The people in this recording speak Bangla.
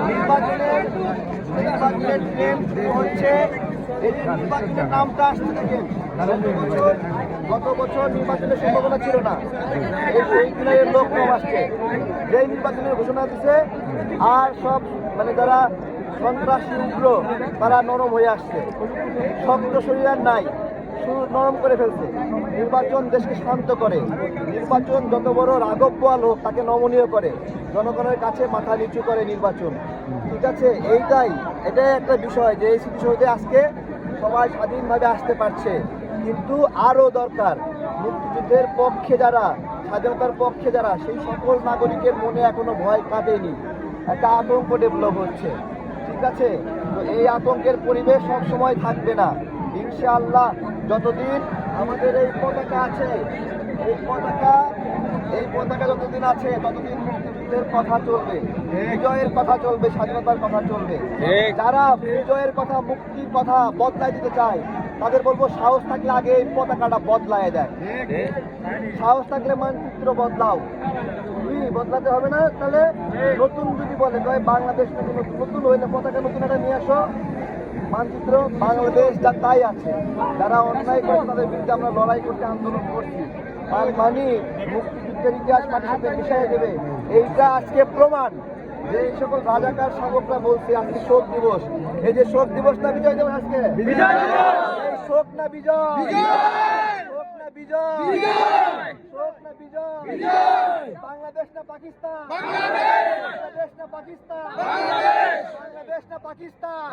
নির্বাচনের ট্রেন্ড হচ্ছে এই যে নির্বাচনের নামটা আসতে দেখেন। গত বছর নির্বাচনের সম্ভাবনা ছিল না, এই লোক কম আসছে। যেই নির্বাচনের ঘোষণা দিচ্ছে আর সব মানে যারা সন্ত্রাসী উগ্র তারা নরম হয়ে আসছে, শক্ত শরীর আর নাই, সুর নরম করে ফেলছে। নির্বাচন দেশকে শান্ত করে, নির্বাচন যত বড় রাঘব বোয়াল হোক তাকে নমনীয় করে, জনগণের কাছে মাথা নিচু করে নির্বাচন। ঠিক আছে, এটাই একটা বিষয় যে এই স্মৃতিসৌধে আজকে সবাই স্বাধীনভাবে আসতে পারছে। কিন্তু আরও দরকার, মুক্তিযুদ্ধের পক্ষে যারা, স্বাধীনতার পক্ষে যারা, সেই সকল নাগরিকের মনে এখনো ভয় কাটেনি, একটা আতঙ্ক ডেভেলপ হচ্ছে। ঠিক আছে, তো এই আতঙ্কের পরিবেশ সব সময় থাকবে না ইনশাআল্লাহ। যতদিন আমাদের এই পতাকা আছে, এই পতাকা যতদিন আছে ততদিন মুক্তিযুদ্ধের কথা চলবে, বিজয়ের কথা চলবে, স্বাধীনতার কথা চলবে। যারা বিজয়ের কথা, মুক্তির কথা বদলাই দিতে চায় তাদের বলবো সাহস থাকলে আগে এই পতাকাটা বদলায় দেয়। সাহস থাকলে মানচিত্র বদলাও, বদলাতে হবে না। তাহলে নতুন যদি বলে তবে বাংলাদেশ নতুন হইলে পতাকা নতুন একটা নিয়ে আসো, মানচিত্র বাংলাদেশ যা তাই আছে। যারা অন্যায় করে তাদের বিরুদ্ধে আমরা লড়াই করতে আন্দোলন করছি, তার মানে মুক্তিযুদ্ধের ইতিহাস মাটির সাথে মিশিয়ে দেবে। এইটা আজকে প্রমাণ যে এই সকল রাজাকার শাসকরা বলছে আজকে শোক দিবস। এই যে শোক দিবস না বিজয় দিবস, আজকে এই শোক না বিজয়, শোক না বিজয়, শোক না বিজয়। বাংলাদেশ না পাকিস্তান, বাংলাদেশ না পাকিস্তান, বাংলাদেশ না পাকিস্তান।